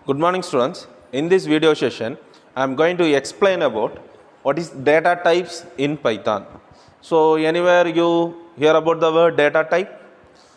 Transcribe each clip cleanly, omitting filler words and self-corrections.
Good morning students. In this video session, I am going to explain about what is data types in Python. So anywhere you hear about the word data type?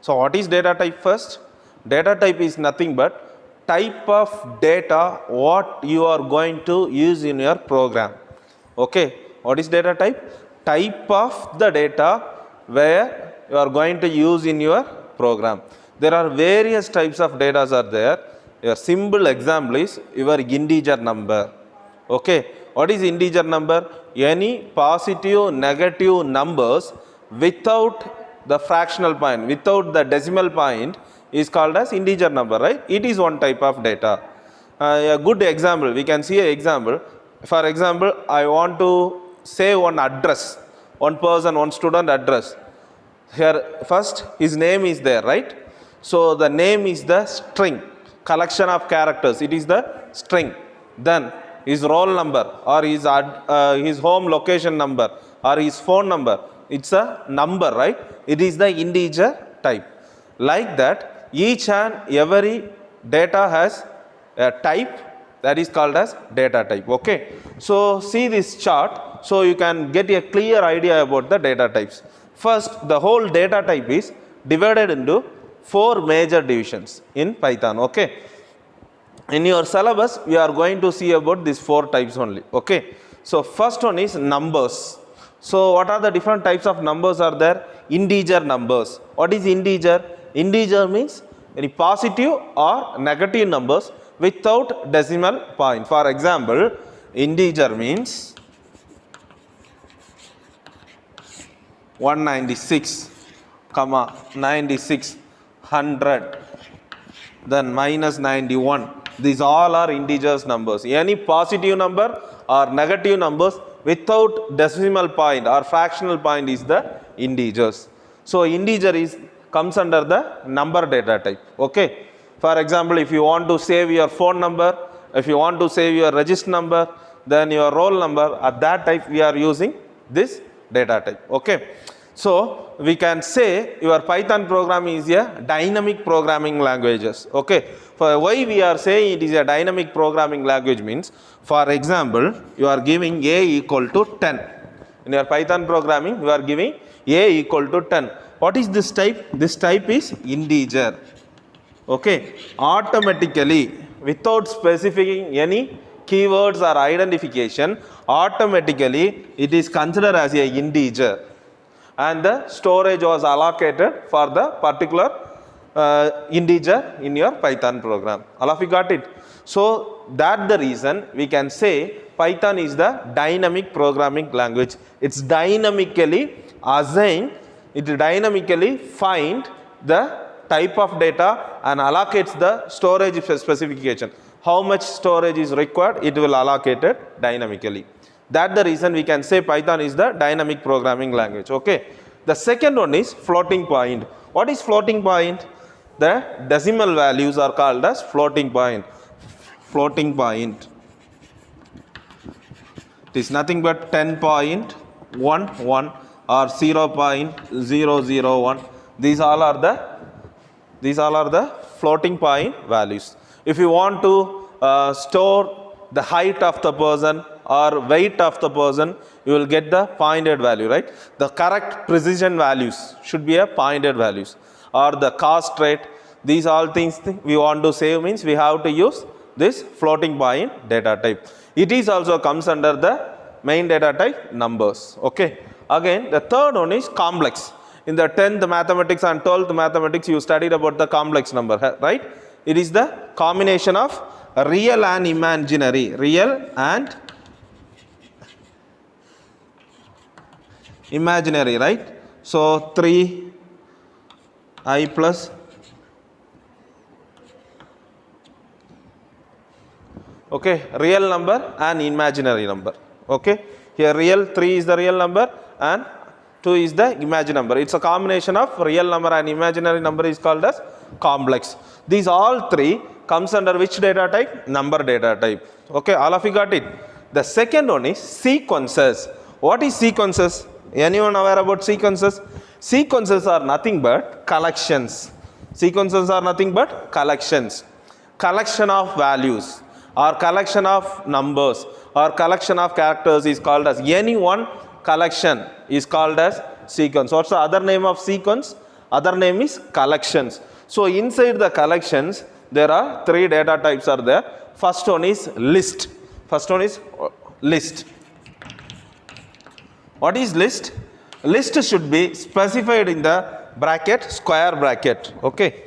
So what is data type first? Data type is nothing but type of data what you are going to use in your program. Okay, what is data type? Type of the data where you are going to use in your program. There are various types of data are there. Your simple example is your integer number. Okay, what is integer number? Any positive, negative numbers without the fractional point, without the decimal point is called as integer number, right? It is one type of data. A good example, we can see an example. For example, I want to say one address, one person, one student address. Here first his name is there, right? So the name is the string, collection of characters, it is the string. Then his roll number or his home location number or his phone number, it's a number, right? It is the integer type. Like that, each and every data has a type that is called as data type. Okay, so see this chart so you can get a clear idea about the data types. First, the whole data type is divided into 4 major divisions in Python. Okay, in your syllabus we are going to see about these 4 types only. Okay, so first one is numbers. So what are the different types of numbers are there? Integer numbers. What is integer? Integer means any positive or negative numbers without decimal point. For example, integer means 196, 96, 100, then minus 91. These all are integers numbers. Any positive number or negative numbers without decimal point or fractional point is the integers. So integer comes under the number data type. Okay. For example, if you want to save your phone number, if you want to save your register number, then your roll number, at that type we are using this data type. Okay. So we can say your Python program is a dynamic programming languages. Okay. For why we are saying it is a dynamic programming language means, for example, you are giving a equal to 10. In your Python programming, you are giving a equal to 10. What is this type? This type is integer. Okay, automatically without specifying any keywords or identification, automatically it is considered as a integer and the storage was allocated for the particular integer in your Python program. All of you got it? So that's the reason we can say Python is the dynamic programming language. It's dynamically assign, it dynamically find the type of data and allocates the storage specification. How much storage is required, it will allocate it dynamically. That's the reason we can say Python is the dynamic programming language. Okay. The second one is floating point. What is floating point? The decimal values are called as floating point. Floating point. It is nothing but 10.11 or 0.001. These all are the floating point values. If you want to store the height of the person or weight of the person, you will get the pointed value, right? The correct precision values should be a pointed values, or the cost rate. These all things we want to save means we have to use this floating point data type. It is also comes under the main data type numbers. Okay. Again, the third one is complex. In the 10th mathematics and 12th mathematics, you studied about the complex number, right? It is the combination of real and imaginary. Real and imaginary, right? So 3i plus okay, real number and imaginary number. Okay, here real 3 is the real number and 2 is the imaginary number. It's a combination of real number and imaginary number is called as complex. These all 3 comes under which data type? Number data type. Okay, all of you got it. The second one is sequences. What is sequences? Anyone aware about sequences? Sequences are nothing but collections. Sequences are nothing but collections. collection of values or collection of numbers or collection of characters is called as, any one collection is called as sequence. What's the other name of sequence? Other name is collections. So inside the collections there are three data types are there. First one is list. First one is list. What is list? List should be specified in the bracket, square bracket. Okay,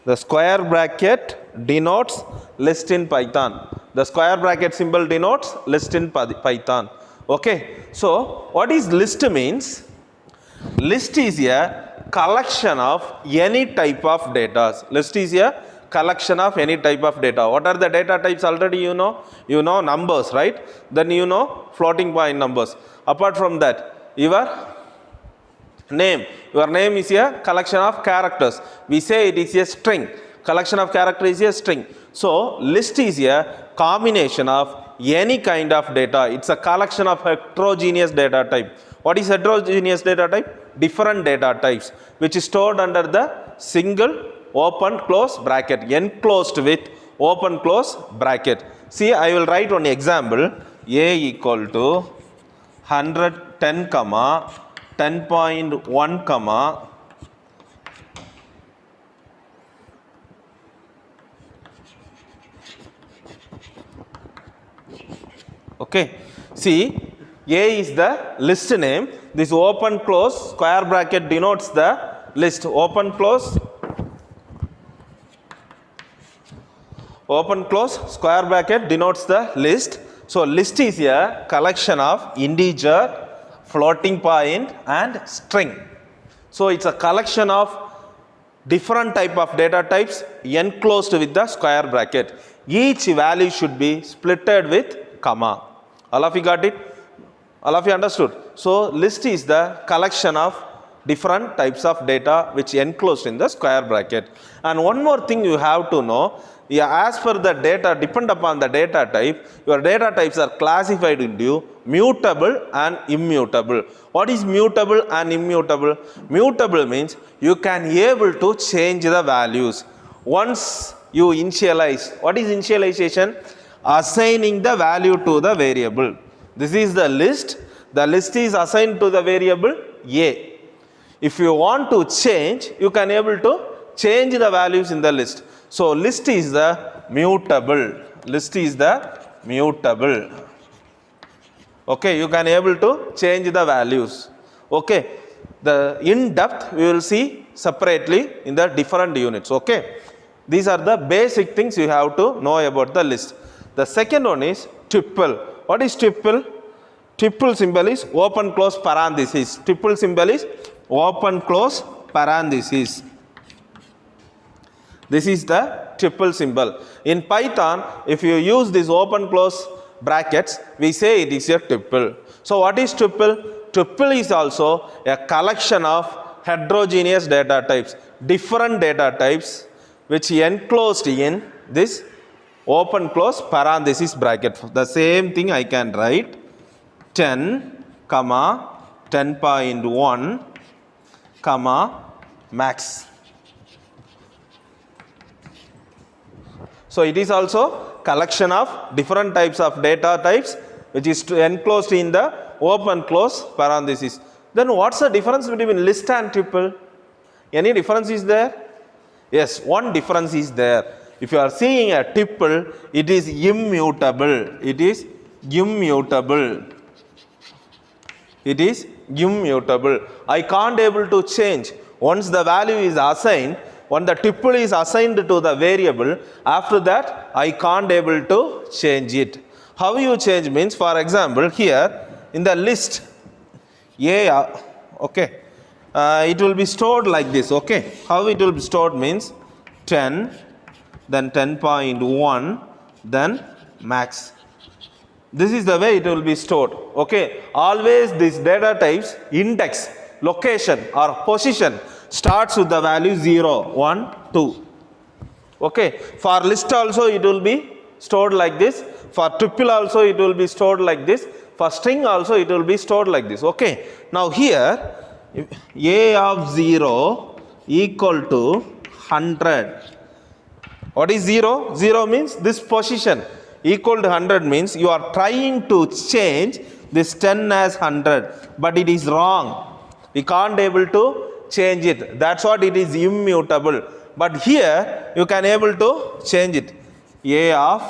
the square bracket denotes list in Python. The square bracket symbol denotes list in Python. Okay, so what is list means? List is a collection of any type of data. List is a collection of any type of data. What are the data types? Already you know. You know numbers, right? Then you know floating point numbers. Apart from that, your name. Your name is a collection of characters. We say it is a string. Collection of characters is a string. So list is a combination of any kind of data. It's a collection of heterogeneous data type. What is heterogeneous data type? Different data types which is stored under the single open close bracket, enclosed with open close bracket. See, I will write one example. A equal to 110 comma 10.1 comma okay. See, A is the list name. This open close square bracket denotes the list. Open close square bracket denotes the list. So list is a collection of integer, floating point and string. So it's a collection of different type of data types enclosed with the square bracket. Each value should be splitted with comma. All of you got it? All of you understood? So list is the collection of different types of data which enclosed in the square bracket. And one more thing you have to know, as per the data, depend upon the data type, your data types are classified into mutable and immutable. What is mutable and immutable? Mutable means you can able to change the values once you initialize. What is initialization? Assigning the value to the variable. This is the list. The list is assigned to the variable A. If you want to change, you can able to change the values in the list. So list is the mutable. List is the mutable. Okay, you can able to change the values. Okay, the in depth we will see separately in the different units. Okay, these are the basic things you have to know about the list. The second one is tuple. What is tuple? Tuple symbol is open close parenthesis. Tuple symbol is open close parenthesis. This is the tuple symbol. In Python, if you use this open close brackets, we say it is a tuple. So what is tuple? Tuple is also a collection of heterogeneous data types, different data types which enclosed in this open close parenthesis bracket. The same thing I can write 10 comma 10.1 comma max. So it is also collection of different types of data types which is enclosed in the open close parenthesis. Then what's the difference between list and tuple? Any difference is there? Yes, one difference is there. If you are seeing a tuple, it is immutable. It is immutable. It is immutable. I can't able to change. Once the value is assigned, when the tuple is assigned to the variable, after that I can't able to change it. How you change means, for example, here in the list A, okay, it will be stored like this. Okay, how it will be stored means 10, then 10.1, then max. This is the way it will be stored. Okay, always these data types index, location or position starts with the value 0, 1, 2. Okay, for list also it will be stored like this. For tuple also it will be stored like this. For string also it will be stored like this. Okay, now here A of 0 equal to 100. What is 0? 0 means this position equal to 100 means you are trying to change this 10 as 100, but it is wrong. We can't able to change it. That's what it is immutable. But here you can able to change it. A of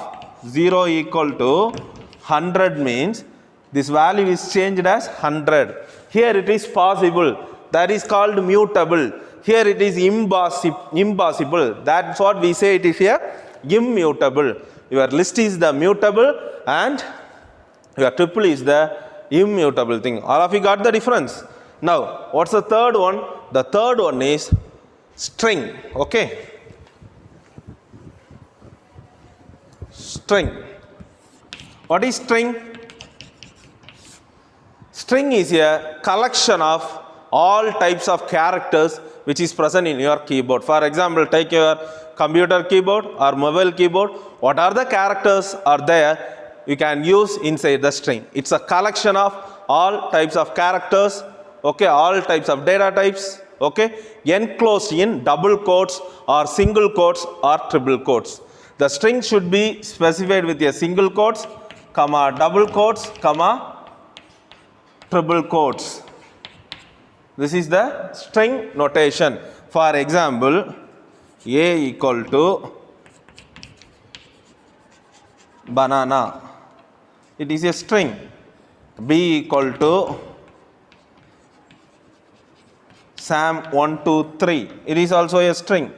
0 equal to 100 means this value is changed as 100. Here it is possible. That is called mutable. Here it is impossible. That's what we say it is here immutable. Your list is the mutable and your tuple is the immutable thing. All of you got the difference? Now, what's the third one? The third one is string. Okay. String. What is string? String is a collection of all types of characters which is present in your keyboard. For example, take your computer keyboard or mobile keyboard. What are the characters are there you can use inside the string? It's a collection of all types of characters, okay, all types of data types, okay, enclosed in double quotes or single quotes or triple quotes. The string should be specified with a single quotes, comma, double quotes, comma, triple quotes. This is the string notation. For example, A equal to banana. It is a string. B equal to Sam 1 2 3. It is also a string.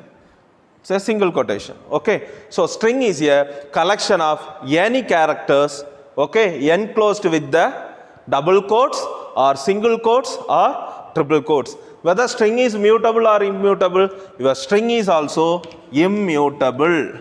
It's a single quotation. Okay. So string is a collection of any characters, okay, enclosed with the double quotes or single quotes or triple quotes. Whether string is mutable or immutable, your string is also immutable.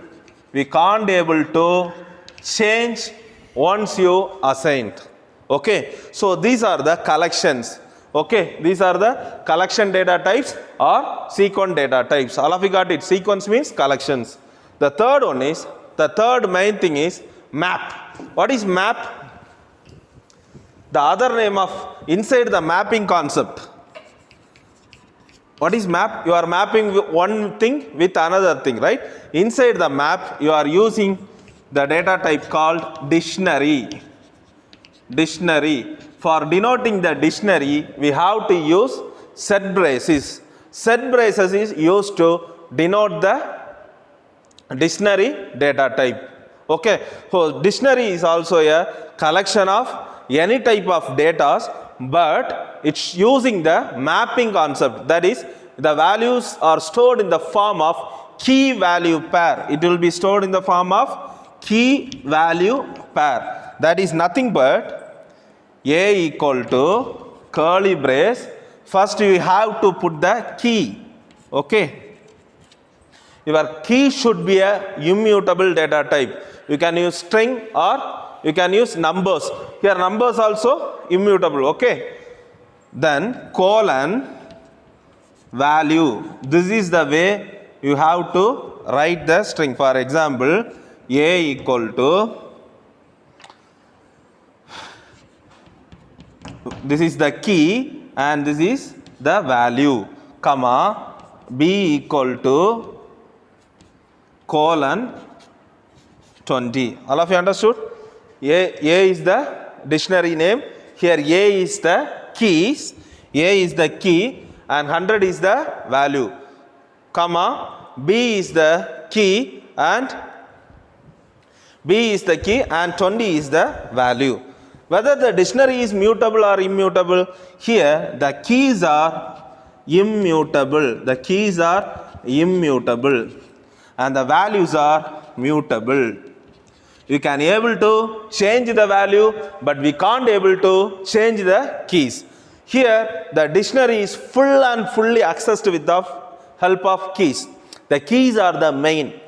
We can't able to change once you assigned. Okay. So these are the collections. Okay. These are the collection data types or sequence data types. All of you got it. Sequence means collections. The third one is, the third main thing is map. What is map? The other name of inside the mapping concept. What is map? You are mapping one thing with another thing, right? Inside the map, you are using the data type called dictionary. Dictionary. For denoting the dictionary, we have to use set braces. Set braces is used to denote the dictionary data type. Okay. So dictionary is also a collection of any type of data, but it's using the mapping concept. That is, the values are stored in the form of key value pair. It will be stored in the form of key value pair. That is nothing but A equal to curly brace. First you have to put the key. Okay. Your key should be a immutable data type. You can use string or you can use numbers. Here numbers also immutable. Okay. Then colon value. This is the way you have to write the string. For example, A equal to, this is the key and this is the value, comma, B equal to colon 20. All of you understood? A is the dictionary name. Here A is the keys. A is the key and 100 is the value, comma, B is the key and 20 is the value. Whether the dictionary is mutable or immutable, here the keys are immutable. The keys are immutable and the values are mutable. You can able to change the value, but we can't able to change the keys. Here the dictionary is full and fully accessed with the help of keys. The keys are the main.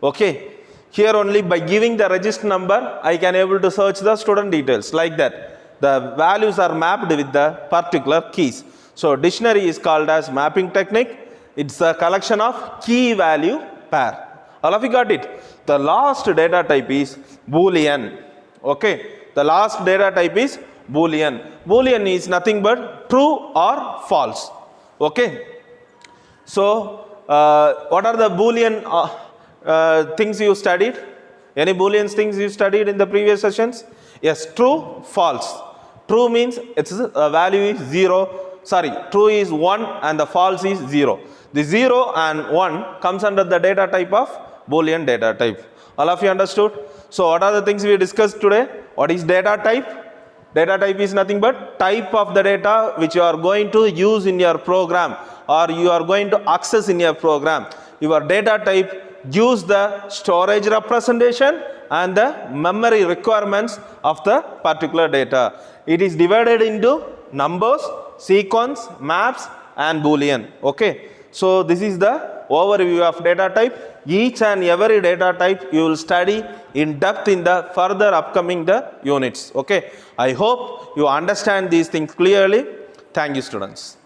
Okay. Here only by giving the register number, I can able to search the student details like that. The values are mapped with the particular keys. So dictionary is called as mapping technique. It's a collection of key value pair. All of you got it? The last data type is Boolean. Okay. The last data type is Boolean. Boolean is nothing but true or false. Okay. So what are the Boolean things you studied? Any Booleans things you studied in the previous sessions? Yes, true, false. True means its value is 0. Sorry, true is 1 and the false is 0. The 0 and 1 comes under the data type of Boolean data type. All of you understood? So what are the things we discussed today? What is data type? Data type is nothing but type of the data which you are going to use in your program or you are going to access in your program. Your data type gives the storage representation and the memory requirements of the particular data. It is divided into numbers, sequence, maps and Boolean. Okay. So this is the overview of data type. Each and every data type you will study in depth in the further upcoming the units. Okay. I hope you understand these things clearly. Thank you, students.